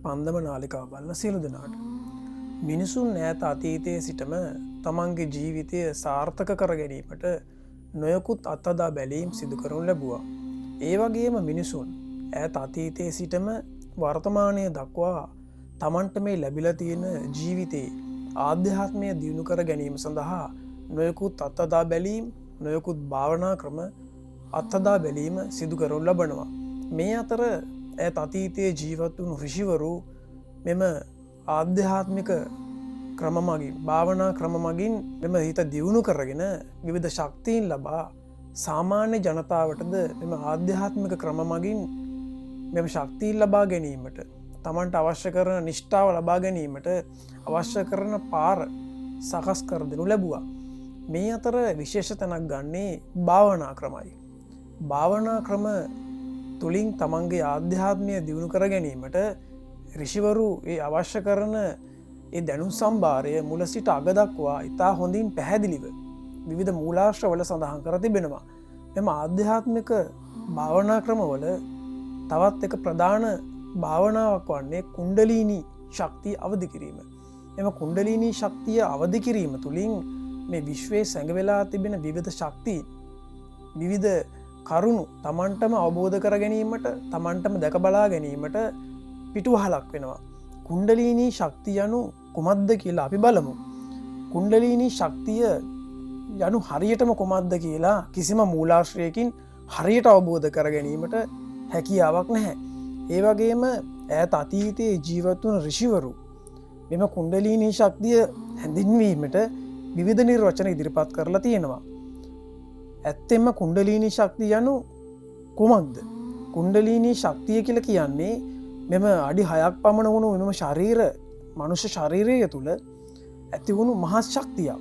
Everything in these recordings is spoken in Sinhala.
පන්දම නාලිකාව බලන සියලු දෙනාට. මිනිසුන් ඈත අතීතයේ සිටම තමන්ගේ ජීවිතය සාර්ථක කර ගැනීමට නොයකුත් අත්අදා බැලීම් සිදු කරනු ලැබුවා. ඒ වගේම මිනිසුන් ඈත අතීතයේ සිටම වර්තමානය දක්වා තමන්ට මේ ලැබිලා තියෙන ජීවිතයේ ආධ්‍යාත්මය දියුණු කර ගැනීම සඳහා නොයකුත් අත්අදා බැලීම් නොයකුත් භාවනා ක්‍රම අත්අදා බැලීම සිදු කරනු ලබනවා. මේ අතර ඈත අතීතයේ ජීවත් වුණු ඍෂිවරු මෙම ආධ්‍යාත්මික ක්‍රම මගින් භාවනා ක්‍රම මගින් මෙම හිත දියුණු කරගෙන විවිධ ශක්තියින් ලබා සාමාන්‍ය ජනතාවටද මෙම ආධ්‍යාත්මික ක්‍රම මගින් මෙම ශක්තියින් ලබා ගැනීමට තමන්ට අවශ්‍ය කරන නිෂ්ඨාව ලබා ගැනීමට අවශ්‍ය කරන පාර සකස් කර දෙනු ලැබුවා. මේ අතර විශේෂ තැනක් ගන්නේ භාවනා ක්‍රමයි. භාවනා ක්‍රම තුළින් තමන්ගේ ආධ්‍යාත්මය දියුණු කර ගැනීමට ඍෂිවරු ඒ අවශ්‍ය කරන ඒ දැනුම් සම්භාරය මුල සිට අග දක්වා ඉතා හොඳින් පැහැදිලිව විවිධ මූලාශ්‍රවල සඳහන් කර තිබෙනවා. මෙම ආධ්‍යාත්මික භාවනා ක්‍රමවල තවත් එක ප්‍රධාන භාවනාවක් වන්නේ කුණ්ඩලීනී ශක්තිය අවදි කිරීම. එම කුණ්ඩලීනී ශක්තිය අවදි කිරීම තුළින් මේ විශ්වයේ සැඟවෙලා තිබෙන විවිධ ශක්තියින් විවිධ කරුණු තමන්ටම අවබෝධ කර ගැනීමට තමන්ටම දැක බලා ගැනීමට පිටුවහලක් වෙනවා. කුණ්ඩලීනී ශක්තිය යනු කුමක්ද කියලා අපි බලමු. කුණ්ඩලීනී ශක්තිය යනු හරියටම කුමක්ද කියලා කිසිම මූලාශ්‍රයකින් හරියට අවබෝධ කර ගැනීමට හැකියාවක් නැහැ. ඒ වගේම ඈත අතීතයේ ජීවත් වුණු ඍෂිවරු මෙම කුණ්ඩලීනී ශක්තිය හැඳින්වීමට විවිධ නිර්වචන ඉදිරිපත් කරලා තියෙනවා. ඇත්තෙන්ම කුණ්ඩලීනී ශක්තිය යනු කුමක්ද? කුණ්ඩලීනී ශක්තිය කියලා කියන්නේ මෙම අඩි 6ක් පමණ වුණු මෙම මනුෂ්‍ය ශරීරය තුළ ඇති වුණු මහත් ශක්තියක්.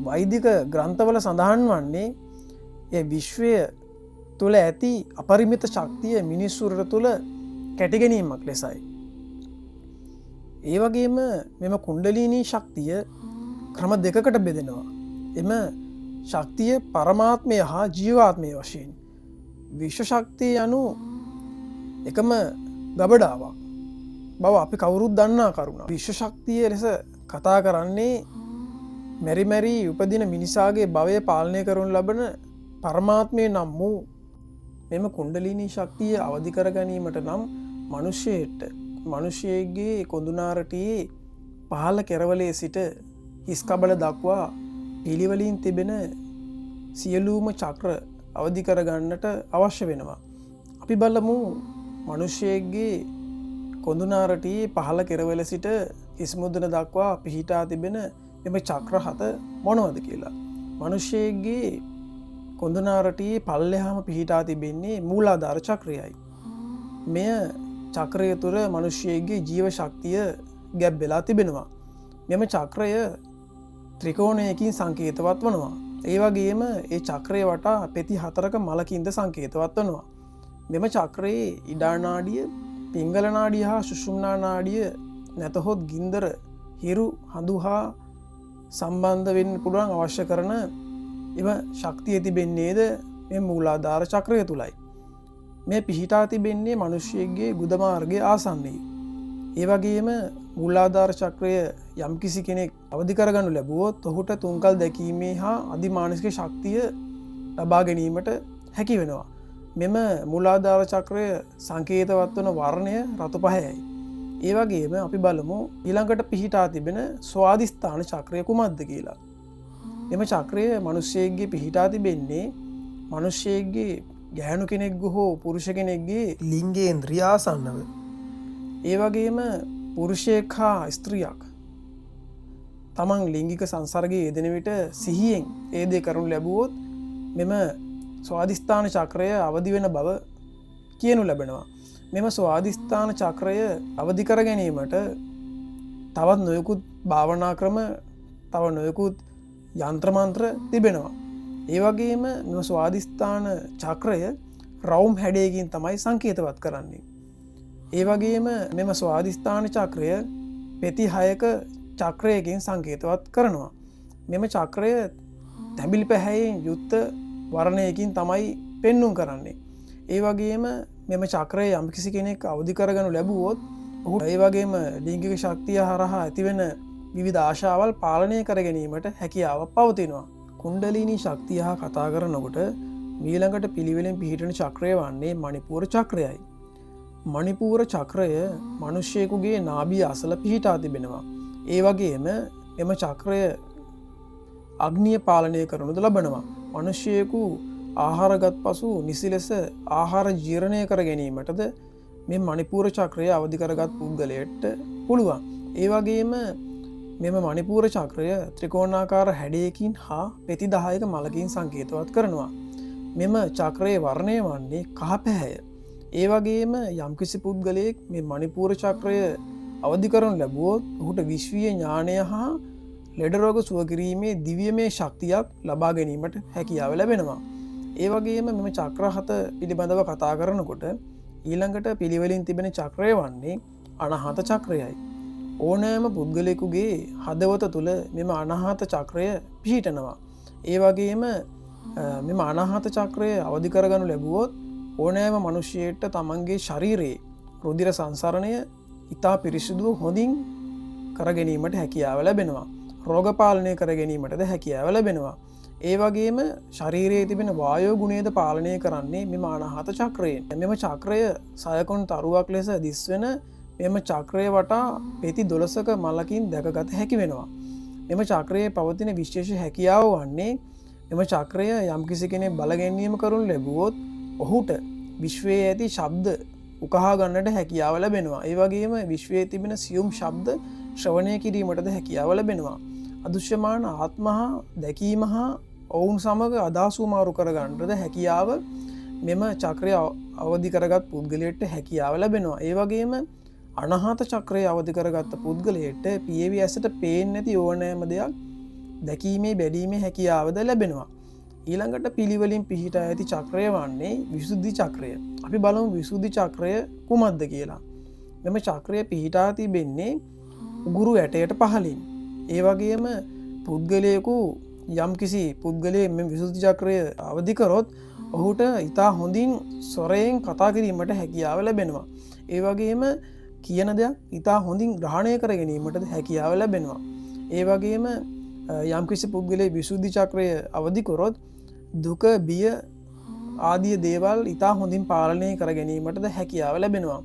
වෛදික ග්‍රන්ථවල සඳහන් වන්නේ ඒ විශ්වය තුළ ඇති අපරිමිත ශක්තිය මිනිස්සුරට තුළ කැටිගැනීමක් ලෙසයි. ඒ වගේම මෙම කුණ්ඩලීනී ශක්තිය ක්‍රම දෙකකට බෙදෙනවා. එම ශක්තිය පරමාත්මය හා ජීවාත්මය වශයෙන්. විශ්ව ශක්තිය යනු එකම ගබඩාවක් බව අපි කවුරුත් දන්නා කරුණ. විශ්ව ශක්තිය ලෙස කතා කරන්නේ මැරි උපදින මිනිසාගේ භවය පාලනය කරනු ලබන පරමාත්මය නම් වූ මෙම කුණ්ඩලීනී ශක්තිය අවදි කර ගැනීමට නම් මනුෂ්‍යයගේ කොඳුනාරටයේ පහළ කෙරවලේ සිට හිස්කබල දක්වා පිළිවලින් තිබෙන සියලූම චක්‍ර අවදි කරගන්නට අවශ්‍ය වෙනවා. අපි බලමු මනුෂ්‍යයගේ කොඳුනාරටයේ පහළ කෙරවල සිට හිස්මුදන දක්වා පිහිටා තිබෙන එම චක්‍ර 7 මොනවද කියලා. මනුෂ්‍යයගේ කොඳුනාරටයේ පල්ලෙහාම පිහිටා තිබෙන්නේ මූලාධාර චක්‍රයයි. මෙය චක්‍රය තුළ මනුෂ්‍යයගේ ජීව ශක්තිය ගැබ් වෙලා තිබෙනවා. මෙම චක්‍රය ත්‍රිකෝණයකින් සංකේතවත් වනවා. ඒ වගේම ඒ චක්‍රය වටා පෙති 4ක මලකින්ද සංකේතවත් වනවා. මෙම චක්‍රයේ ඉඩානාඩිය, පිංගල නාඩිය හා සුෂුම්නා නාඩිය නැතහොත් ගින්දර, හිරු, හඳු හා සම්බන්ධ වෙන්න පුළුවන් අවශ්‍ය කරන එම ශක්තිය තිබෙන්නේද මේ මූලාධාර චක්‍රය තුලයි. මේ පිහිටා තිබෙන්නේ මිනිසෙක්ගේ ගුද මාර්ගයේ ආසන්නයේ. ඒ වගේම මූලාධාර චක්‍රය යම්කිසි කෙනෙක් අවදි කරගනු ලැබුවොත් ඔහුට තුන්කල් දැකීමේ හා අධිමානසික ශක්තිය ලබා ගැනීමට හැකි වෙනවා. මෙම මූලාධාර චක්‍රය සංකේතවත් වන වර්ණය රතු පහයයි. ඒ වගේම අපි බලමු ඊළඟට පිහිටා තිබෙන ස්වාදිස්ථාන චක්‍රය කුමක්ද කියලා. එම චක්‍රය මිනිසෙක්ගේ පිහිටා තිබෙන්නේ මිනිසෙක්ගේ ගැහැණු කෙනෙක්ගේ හෝ පුරුෂ කෙනෙක්ගේ ලිංගේන්ද්‍රිය ආසන්නව. ඒ වගේම පුරුෂයෙක් හා ස්ත්‍රියක් තමන් ලිංගික සංසර්ගයේ යෙදෙන විට සිහියෙන් ඒ දේ කරනු ලැබුවොත් මෙම ස්වාදිස්ථාන චක්‍රය අවදි වෙන බව කියනු ලැබෙනවා. මෙම ස්වාදිස්ථාන චක්‍රය අවදි කර ගැනීමට තවත් නොයෙකුත් භාවනා ක්‍රම, තව නොයෙකුත් යන්ත්‍ර මන්ත්‍ර තිබෙනවා. ඒ වගේම මෙම ස්වාදිස්ථාන චක්‍රය රවුම් හැඩයකින් තමයි සංකේතවත් කරන්නේ. ඒ වගේම මෙම ස්වාදිස්ථාන චක්‍රය පෙති 6ක චක්‍රයකින් සංකේතවත් කරනවා. මෙම චක්‍රය තැඹිලි පැහැයෙන් යුක්ත වර්ණයකින් තමයි පෙන්눔 කරන්නේ. ඒ වගේම මෙම චක්‍රය යම්කිසි කෙනෙක් අවදි කරගනු ලැබුවොත් ඔහු ඒ වගේම ලිංගික ශක්තිය හරහා ඇතිවෙන විවිධ ආශාවල් පාලනය කර ගැනීමට හැකියාව පවතිනවා. කුණ්ඩලීනී ශක්තිය හා කතා කරනකොට මීළඟට පිළිවෙලෙන් පිහිටන චක්‍රය වන්නේ මණිපූර චක්‍රයයි. මණිපූර චක්‍රය මනුෂ්‍යයකුගේ නාභිය අසල පිහිටා තිබෙනවා. ඒ වගේම එම චක්‍රය අග්නිය පාලනය කරනුද ලබනවා. මනුෂ්‍යයකු ආහාරගත් පසු නිසි ලෙස ආහාර ජීර්ණය කර ගැනීමටද මේ මණිපූර චක්‍රය අවධි කරගත් පුද්ගලයට පුළුවන්. ඒ වගේම මෙම මණිපූර චක්‍රය ත්‍රිකෝණාකාර හැඩයකින් හා පෙති 10ක මලකින් සංකේතවත් කරනවා. මෙම චක්‍රයේ වර්ණය වන්නේ කහ පැහැය. ඒ වගේම යම්කිසි පුද්ගලයෙක් මේ මණිපූර චක්‍රය අවධි කරනු ලැබුවොත් ඔහුට විශ්වීය ඥානය හා ලෙඩ රෝග සුව කිරීමේ දිව්‍යමය ශක්තියක් ලබා ගැනීමට හැකියාව ලැබෙනවා. ඒ වගේම මෙම චක්‍ර 7 පිළිබඳව කතා කරනකොට ඊළඟට පිළිවෙලින් තිබෙන චක්‍රය වන්නේ අනාහත චක්‍රයයි. ඕනෑම පුද්ගලයෙකුගේ හදවත තුළ මෙම අනාහත චක්‍රය පිහිටනවා. ඒ වගේම මෙම අනාහත චක්‍රය අවධි කරගනු ලැබුවොත් ඕනෑම මනුෂ්‍යයට තමන්ගේ ශරීරයේ රුධිර සංසරණය ඉතා පිරිසිදුව හොඳින් කර ගැනීමට හැකියාව ලැබෙනවා. රෝග පාලනය කර ගැනීමටද හැකියාව ලැබෙනවා. ඒ වගේම ශරීරයේ තිබෙන වායෝ ගුණයද පාලනය කරන්නේ මෙම අනාහත චක්‍රයෙන්. මෙම චක්‍රය සයකොන් තරුවක් ලෙස දිස්වෙන මෙම චක්‍රය වටා පෙති 12ක මලකින් දැකගත හැකි වෙනවා. මෙම චක්‍රයේ පවතින විශේෂ හැකියාව වන්නේ මෙම චක්‍රය යම්කිසි කෙනෙක් බලගැන්වීම කරනු ලැබුවොත් ඔහුට විශ්වයේ ඇති ශබ්ද උකහා ගන්නට හැකියාව ලැබෙනවා. ඒ වගේම විශ්වයේ තිබෙන සියුම් ශබ්ද ශ්‍රවණය කිරීමටද හැකියාව ලැබෙනවා. අදෘශ්‍යමාන ආත්ම හා දැකීම හා ඔවුන් සමග අදහස් මාරු කරගන්නටද හැකියාව මෙම චක්‍රය අවධි කරගත් පුද්ගලයට හැකියාව ලැබෙනවා. ඒ වගේම අනාහත චක්‍රය අවධි කරගත්ත පුද්ගලයට පියවි ඇසට පේන්නේ නැති ඕනෑම දෙයක් දැකීමේ බැලීමේ හැකියාවද ලැබෙනවා. ඊළඟට පිළිවෙලින් පිහිටා ඇති චක්‍රය වන්නේ විසුද්ධි චක්‍රය. අපි බලමු විසුද්ධි චක්‍රය කුමක්ද කියලා. මෙම චක්‍රය පිහිටා තිබෙන්නේ උගුරු ඇටයට පහළින්. ඒ වගේම පුද්ගලයෙකු යම්කිසි පුද්ගලයෙක් මේ විසුද්ධි චක්‍රය අවදි කරොත් ඔහුට ඉතා හොඳින් ස්වරයෙන් කතා කිරීමට හැකියාව ලැබෙනවා. ඒ වගේම කියන දෙයක් ඉතා හොඳින් ග්‍රහණය කර ගැනීමට හැකියාව ලැබෙනවා. ඒ වගේම යම්කිසි පුද්ගලයෙක් විසුද්ධි චක්‍රය අවදි කරොත් දුක බිය ආදී දේවල් ඉතා හොඳින් පාලනය කර ගැනීමටද හැකියාව ලැබෙනවා.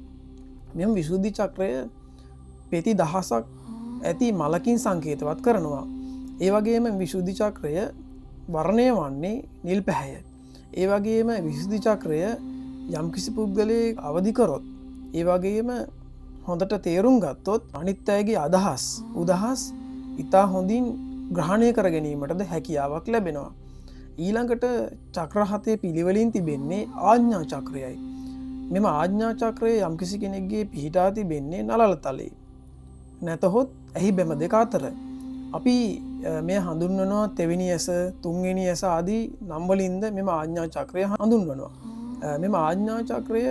මෙම විසුද්ධි චක්‍රය පෙති 10ක් ඇති මලකින් සංකේතවත් කරනවා. ඒ වගේම විසුද්ධි චක්‍රය වර්ණය වන්නේ නිල් පැහැය. ඒ වගේම විසුද්ධි චක්‍රය යම්කිසි පුද්ගලයෙක් අවදි කරොත් ඒ වගේම හොඳට තේරුම් ගත්තොත් අනිත් අයගේ අදහස් උදහස් ඉතා හොඳින් ග්‍රහණය කර ගැනීමටද හැකියාවක් ලැබෙනවා. ඊළඟට චක්‍ර 7 පිළිවෙලින් තිබෙන්නේ ආඥා චක්‍රයයි. මෙම ආඥා චක්‍රය යම්කිසි කෙනෙක්ගේ පිහිටා තිබෙන්නේ නළල තලයේ. නැතහොත් එහි බැම දෙක අතර. අපි මේ හඳුන්වනවා තෙවෙනි ඇස, තුන්වෙනි ඇස ආදී නම් වලින්ද මෙම ආඥා චක්‍රය හඳුන්වනවා. මෙම ආඥා චක්‍රය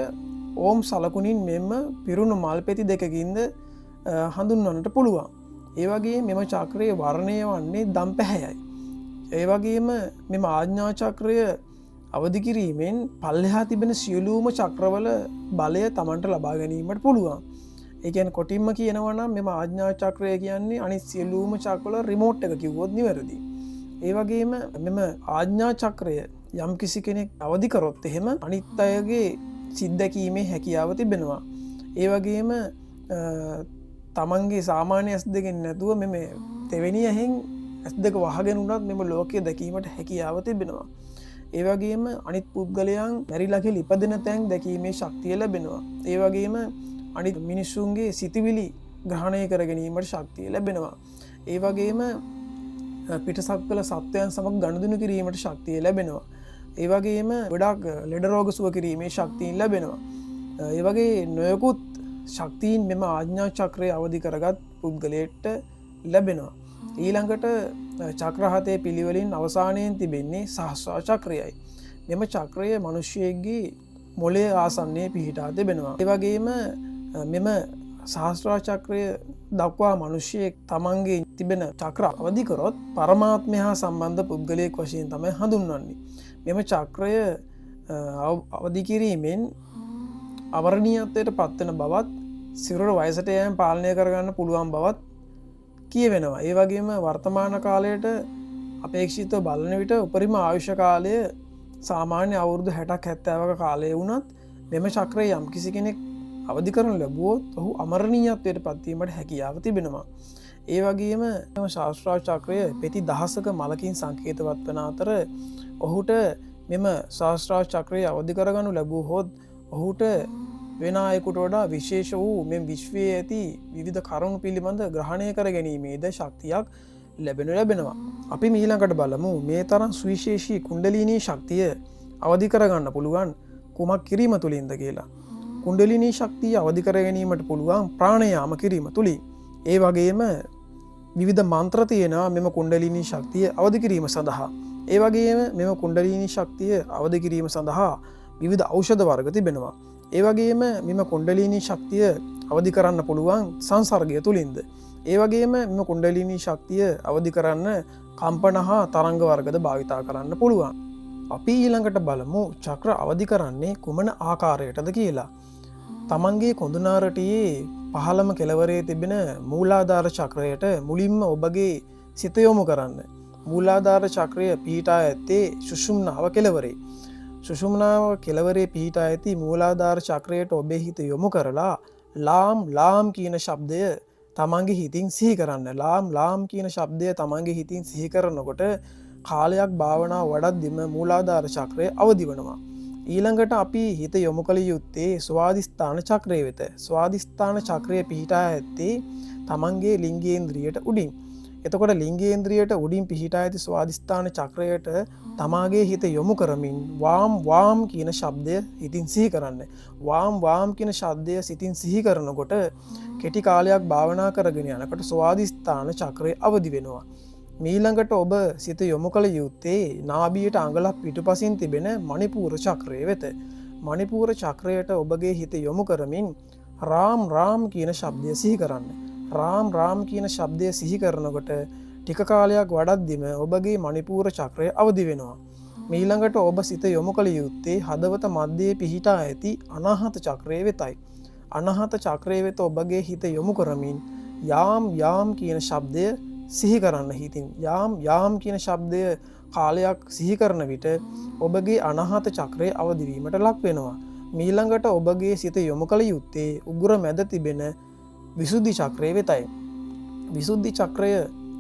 ඕම් සලකුණින් මෙම පිරුණු මල් පෙති දෙකකින්ද හඳුන්වන්නට පුළුවන්. ඒ වගේ මෙම චක්‍රයේ වර්ණය වන්නේ දම් පැහැයයි. ඒ වගේම මෙම ආඥා චක්‍රය අවදි කිරීමෙන් පල්ලෙහා තිබෙන සියලුම චක්‍රවල බලය Tamanට ලබා ගැනීමට පුළුවන්. ඒ කියන්නේ කොටින්ම කියනවා නම් මෙම ආඥා චක්‍රය කියන්නේ අනිත් සියලුම චක්‍රවල රිමෝට් එක කිව්වොත් නිවැරදි. ඒ වගේම මෙම ආඥා චක්‍රය යම් කිසි කෙනෙක් අවදි කරොත් එහෙම අනිත් අයගේ සිත් දැකීමේ හැකියාව තිබෙනවා. ඒ වගේම තමන්ගේ සාමාන්‍ය ඇස් දෙකෙන් නැතුව මෙම තෙවෙනි ඇහෙන් ඇස් දෙක වහගෙන උනත් මෙම ලෝකය දැකීමට හැකියාව තිබෙනවා. ඒ වගේම අනිත් පුද්ගලයන් මැරිලා කියලා ඉපදෙන තැන් දැකීමේ ශක්තිය ලැබෙනවා. ඒ වගේම අනිත් මිනිසුන්ගේ සිතිවිලි ග්‍රහණය කර ගැනීමට ශක්තිය ලැබෙනවා. ඒ වගේම පිටසක්වල සත්වයන් සමග ගනුදෙනු කිරීමට ශක්තිය ලැබෙනවා. ඒ වගේම ගොඩාක් ලෙඩ රෝග සුව කිරීමේ ශක්තිය ලැබෙනවා. ඒ වගේ නොයෙකුත් ශක්තියින් මෙම ආඥා චක්‍රය අවදි කරගත් පුද්ගලයට ලැබෙනවා. ඊළඟට චක්‍ර 7 පිළිවෙලින් අවසානයෙන් තිබෙන්නේ සහස්‍රාර චක්‍රයයි. මෙම චක්‍රය මිනිසෙක්ගේ මොළයේ ආසන්නයේ පිහිටා තිබෙනවා. ඒ වගේම මෙම සහස්‍රාර චක්‍රය දක්වා මිනිසෙක් තමන්ගේ තිබෙන චක්‍ර අවදි කරොත් පරමාත්මය හා සම්බන්ධ පුද්ගලයෙක් වශයෙන් තමයි හඳුන්වන්නේ. මෙම චක්‍රය අවදි කිරීමෙන් අවරණීයත්වයට පත්වන බවත් සිරුර වයසට යෑම පාලනය කරගන්න පුළුවන් බවත් කියවෙනවා. ඒ වගේම වර්තමාන කාලයට අපේක්ෂිත බලන විට උපරිම ආයුෂ කාලය සාමාන්‍ය අවුරුදු 60-70ක කාලය වුණත් මෙම චක්‍රය යම් කිසි කෙනෙක් අවදි කරනු ලැබුවොත් ඔහු අමරණීයත්වයට පත්වීමට හැකියාව තිබෙනවා. ඒ වගේම ශාස්ත්‍රාර්ථ චක්‍රය පෙති දහසක මලකින් සංකේතවත් වන අතර ඔහුට මෙම ශාස්ත්‍රාර්ථ චක්‍රය අවදි කරගනු ලැබුවහොත් ඔහුට වෙන අයෙකුට වඩා විශේෂ වූ මෙම විශ්වයේ ඇති විවිධ කරුණු පිළිබඳ ග්‍රහණය කර ගැනීමේද ශක්තියක් ලැබෙනවා. අපි මීළඟට බලමු මේ තරම් සුවිශේෂී කුණ්ඩලිනී ශක්තිය අවදි කරගන්න පුළුවන් කුමක් කිරීම තුළින්ද කියලා. කුණ්ඩලිනී ශක්තිය අවදි කර ගැනීමට පුළුවන් ප්‍රාණයාම කිරීම තුළින්. ඒ වගේම විවිධ මන්ත්‍ර තියෙනවා මෙම කුණ්ඩලිනී ශක්තිය අවදි කිරීම සඳහා. ඒ වගේම මෙම කුණ්ඩලිනී ශක්තිය අවදි කිරීම සඳහා විවිධ ඖෂධ වර්ග තිබෙනවා. ඒ වගේම මෙම කුණ්ඩලිනී ශක්තිය අවදි කරන්න පුළුවන් සංසර්ගය තුළින්ද. ඒ වගේම මෙම කුණ්ඩලිනී ශක්තිය අවදි කරන්න කම්පන හා තරංග වර්ගද භාවිතා කරන්න පුළුවන්. අපි ඊළඟට බලමු චක්‍ර අවදි කරන්නේ කුමන ආකාරයටද කියලා. තමන්ගේ කොඳුනාරටයේ පහළම කෙළවරේ තිබෙන මූලාධාර චක්‍රයට මුලින්ම ඔබගේ සිත යොමු කරන්න. මූලාධාර චක්‍රය පිහිටා ඇත්තේ සුෂුම්නාව කෙළවරේ. සුෂුම්නාව කෙළවරේ පිහිටා ඇති මූලාධාර චක්‍රයට ඔබේ හිත යොමු කරලා ලාම් කියන ශබ්දය තමන්ගේ හිතින් සිහි කරන්න. ලාම් කියන ශබ්දය තමන්ගේ හිතින් සිහි කරනකොට කාලයක් භාවනා වඩද්දිම මූලාධාර චක්‍රය අවදි වනවා. ඊළඟට අපි හිත යොමු කළ යුත්තේ ස්වාදිස්ථාන චක්‍රය වෙත. ස්වාදිස්ථාන චක්‍රය පිහිටා ඇත්තේ තමන්ගේ ලිංගේන්ද්‍රියට උඩින්. එතකොට ලිංගේන්ද්‍රියට උඩින් පිහිටා ඇති ස්වාදිස්ථාන චක්‍රයට තමාගේ හිත යොමු කරමින් වාම් කියන ශබ්දය හිතින් සිහි කරන්න. වාම් කියන ශබ්දය සිතින් සිහි කරනකොට කෙටි කාලයක් භාවනා කරගෙන යනකොට ස්වාදිස්ථාන චක්‍රය අවදි වෙනවා. මීළඟට ඔබ සිත යොමු කළ යුත්තේ නාභියට අඟලක් පිටුපසින් තිබෙන මණිපූර චක්‍රය වෙත. මණිපූර චක්‍රයට ඔබගේ හිත යොමු කරමින් රාම් කියන ශබ්දය සිහි කරන්න. රාම් කියන ශබ්දය සිහි කරනකොට ටික කාලයක් වඩද්දිම ඔබගේ මණිපූර චක්‍රය අවදි වෙනවා. මීළඟට ඔබ සිත යොමු කළ යුත්තේ හදවත මධ්‍යයේ පිහිටා ඇති අනාහත චක්‍රය වෙතයි. අනාහත චක්‍රය වෙත ඔබගේ හිත යොමු කරමින් යාම් කියන ශබ්දය සිහි කරන්න හිතින්. යාම් කියන ශබ්දය කාලයක් සිහි කරන විට ඔබගේ අනාහත චක්‍රය අවදිවීමට ලක් වෙනවා. මීළඟට ඔබගේ සිත යොමු කළ යුත්තේ උගුර මැද තිබෙන විසුද්ධි චක්‍රය වෙතයි. විසුද්ධි චක්‍රය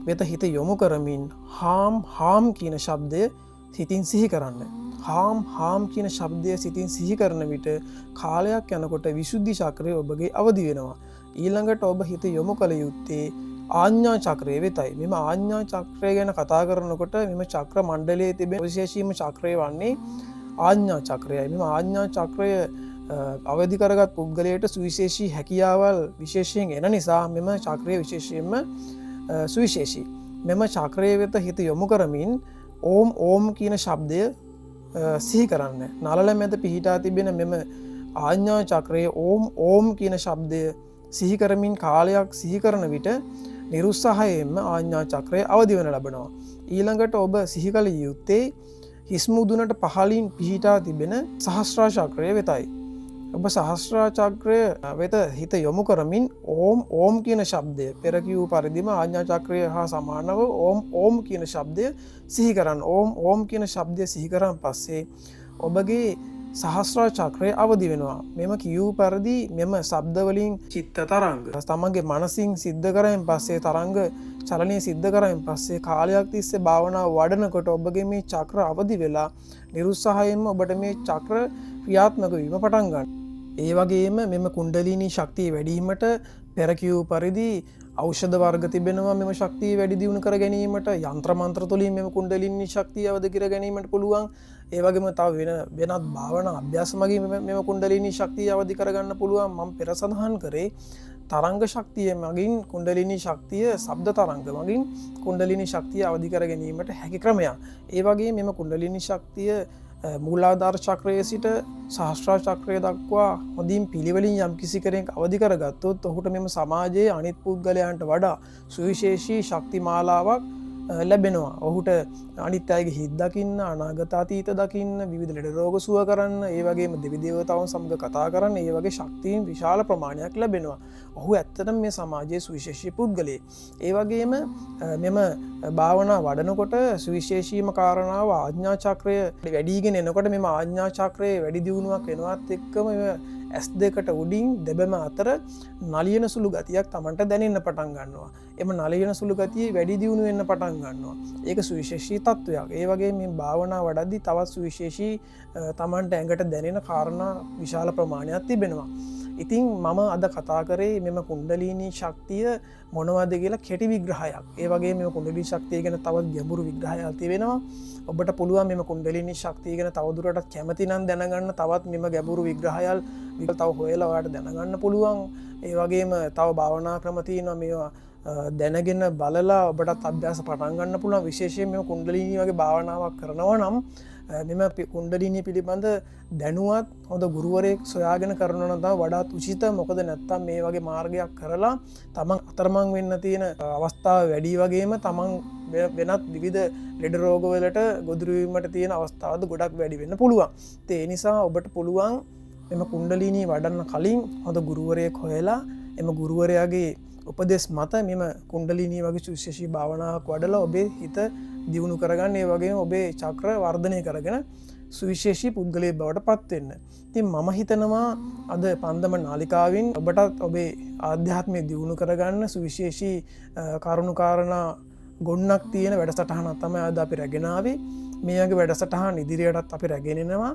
වෙත හිත යොමු කරමින් හාම් කියන ශබ්දය සිතින් සිහි කරන්න. හාම් කියන ශබ්දය සිතින් සිහි කරන විට කාලයක් යනකොට විසුද්ධි චක්‍රය ඔබගේ අවදි වෙනවා. ඊළඟට ඔබ හිත යොමු කළ යුත්තේ ආඥා චක්‍රය වෙතයි. මෙම ආඥා චක්‍රය ගැන කතා කරනකොට මෙම චක්‍ර මණ්ඩලයේ තිබෙන විශේෂීම චක්‍රය වන්නේ ආඥා චක්‍රයයි. මෙම ආඥා චක්‍රය අවදි කරගත් පුද්ගලයට සුවිශේෂී හැකියාවල් විශේෂයෙන් එන නිසා මෙම චක්‍රය විශේෂයෙන්ම සුවිශේෂී. මෙම චක්‍රය වෙත හිත යොමු කරමින් ඕම් කියන ශබ්දය සිහි කරන්න. නළල මැද පිහිටා තිබෙන මෙම ආඥා චක්‍රයේ ඕම් කියන ශබ්දය සිහි කරමින් කාලයක් සිහි කරන විට නිරුත්සාහයෙන්ම ආඥා චක්‍රය අවදි වන ලබනවා. ඊළඟට ඔබ සිහි කළ යුත්තේ හිස්මුදුනට පහළින් පිහිටා තිබෙන සහස්‍රා චක්‍රය වෙතයි. ඔබ සහස්රා චක්‍රය වෙත හිත යොමු කරමින් ඕම් කියන ශබ්දය පෙර කියූ පරිදිම ආඥා චක්‍රය හා සමානව ඕම් කියන ශබ්දය සිහි කරන්න. ඕම් කියන ශබ්දය සිහි කරන් පස්සේ ඔබගේ සහස්රා චක්‍රය අවදි වෙනවා. මෙම කියූ පරිදි මෙම ශබ්දවලින් චිත්ත තරංග තමන්ගේ මනසින් සිද්ධ කරයෙන් පස්සේ තරංග චලනය සිද්ධ කරයෙන් පස්සේ කාලයක් තිස්සේ භාවනාව වඩනකොට ඔබගේ මේ චක්‍ර අවදි වෙලා නිරුත්සාහයෙන්ම ඔබට මේ චක්‍ර ක්‍රියාත්මක වීම පටන් ගන්න. ඒ වගේම මෙම කුණ්ඩලිනී ශක්තිය වැඩිවීමට පෙර කියූ පරිදි ඖෂධ වර්ග තිබෙනවා. මෙම ශක්තිය වැඩි දියුණු කර ගැනීමට යන්ත්‍ර මන්ත්‍ර තුළින් මෙම කුණ්ඩලිනී ශක්තිය අවදි කර ගැනීමට පුළුවන්. ඒ වගේම තව වෙනත් භාවනා අභ්‍යාස මගින් මෙම කුණ්ඩලිනී ශක්තිය අවදි කරගන්න පුළුවන්. මම පෙර සඳහන් කරේ තරංග ශක්තිය මගින් කුණ්ඩලිනී ශක්තිය ශබ්ද තරංග මගින් කුණ්ඩලිනී ශක්තිය අවදි කර ගැනීමට හැකි ක්‍රමයක්. ඒ වගේ මෙම කුණ්ඩලිනී ශක්තිය මූලාධාර චක්‍රයේ සිට සහස්‍රා චක්‍රය දක්වා හොඳින් පිළිවෙලින් යම් කිසි කෙනෙක් අවදි කරගත්තොත් ඔහුට මෙම සමාජයේ අනිත් පුද්ගලයන්ට වඩා සුවිශේෂී ශක්ති මාලාවක් ලැබෙනවා. ඔහුට අනිත් අයගේ හිත් දකින්න, අනාගත අතීත දකින්න, විවිධ ලෙඩ රෝග සුව කරන්න, ඒ වගේම දෙවි දේවතාවුන් සමග කතා කරන්න, ඒ වගේ ශක්තියින් විශාල ප්‍රමාණයක් ලැබෙනවා. ඔහු ඇත්තටම මේ සමාජයේ සුවිශේෂී පුද්ගලයෙක්. ඒ වගේම මෙම භාවනා වඩනකොට සුවිශේෂීම කාරණාව ආඥා චක්‍රය වැඩිගෙන එනකොට මෙම ආඥා චක්‍රයේ වැඩි දියුණුවක් වෙනවත් එක්කම ඇස් දෙකට උඩින් දෙබැම අතර නලියන සුළු ගතියක් තමන්ට දැනෙන්න පටන් ගන්නවා. එම නලියන සුළු ගතිය වැඩි දියුණු වෙන්න පටන් ගන්නවා. ඒක සුවිශේෂී තත්ත්වයක්. ඒ වගේ මේ භාවනා වඩද්දි තවත් සුවිශේෂී තමන්ට ඇඟට දැනෙන කාරණා විශාල ප්‍රමාණයක් තිබෙනවා. ඉතින් මම අද කතා කරේ මෙම කුණ්ඩලීනී ශක්තිය මොනවද කියලා කෙටි විග්‍රහයක්. ඒ වගේ මෙම කුණ්ඩලී ශක්තිය ගැන තවත් ගැඹුරු විග්‍රහයක් තිබෙනවා. ඔබට පුළුවන් මෙම කුණ්ඩලීනී ශක්තිය ගැන තවදුරටත් කැමති නම් දැනගන්න තවත් මෙම ගැඹුරු විග්‍රහයල් තව හොයලා ඔයාලට දැනගන්න පුළුවන්. ඒ වගේම තව භාවනා ක්‍රම තියෙනවා මේවා දැනගෙන බලලා ඔබටත් අභ්‍යාස පටන් ගන්න පුළුවන්. විශේෂයෙන් මේ කුණ්ඩලීනී වගේ භාවනාවක් කරනවා නම් මෙම කුණ්ඩලීනී පිළිබඳ දැනුවත් හොඳ ගුරුවරයෙක් සොයාගෙන කරනවා නම් තමයි වඩාත් උචිත. මොකද නැත්තම් මේ වගේ මාර්ගයක් කරලා තමන් අතරමං වෙන්න තියෙන අවස්ථාව වැඩි වගේම තමන් වෙනත් විවිධ ලෙඩ රෝග වලට ගොදුරු වීමට තියෙන අවස්ථාවද ගොඩක් වැඩි වෙන්න පුළුවන්. ඒ නිසා ඔබට පුළුවන් එම කුණ්ඩලීනී වඩන්න කලින් හොඳ ගුරුවරයෙක් හොයලා එම ගුරුවරයාගේ උපදෙස් මත මෙම කුණ්ඩලීනී වගේ සුවිශේෂී භාවනාවක් වඩලා ඔබේ හිත දියුණු කරගන්න, ඒ වගේම ඔබේ චක්‍ර වර්ධනය කරගෙන සුවිශේෂී පුද්ගලයෙක් බවට පත් වෙන්න. ඉතින් මම හිතනවා අද පන්දම නාලිකාවෙන් ඔබටත් ඔබේ ආධ්‍යාත්මය දියුණු කරගන්න සුවිශේෂී කරුණු කාරණා ගොන්නක් තියෙන වැඩසටහනක් තමයි අද අපි රැගෙන ආවේ. මේ වගේ වැඩසටහන් ඉදිරියටත් අපි රැගෙන එනවා.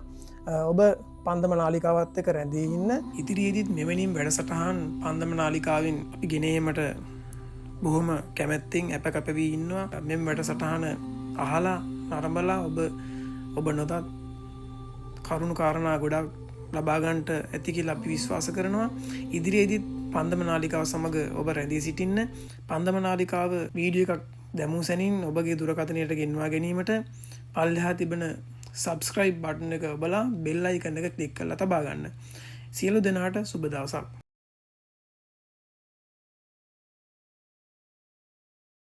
ඔබ පන්දම නාලිකාවත් එක්ක රැඳී ඉන්න. ඉදිරියේදීත් මෙවැනි වැඩසටහන් පන්දම නාලිකාවෙන් අපි ගෙනීමට බොහොම කැමැත්තෙන් අපකපවී ඉන්නවා. මෙම වැඩසටහන අහලා නරඹලා ඔබ නොදත් කරුණු කාරණා ගොඩක් ලබාගන්ට ඇති කියලා අපි විශ්වාස කරනවා. ඉදිරියේදීත් පන්දම නාලිකාව සමග ඔබ රැඳී සිටින්න. පන්දම නාලිකාව වීඩියෝ එකක් දැමූ සැනින් ඔබගේ දුරකථනයට ගෙන්වා ගැනීමට පල්ලෙහා තිබෙන සබස්ක්‍රයිබ් බටන් එක ඔබලා බෙල් අයිකන් එක ක්ලික් කරලා තබා ගන්න. සියලු දෙනාට සුබ දවසක්.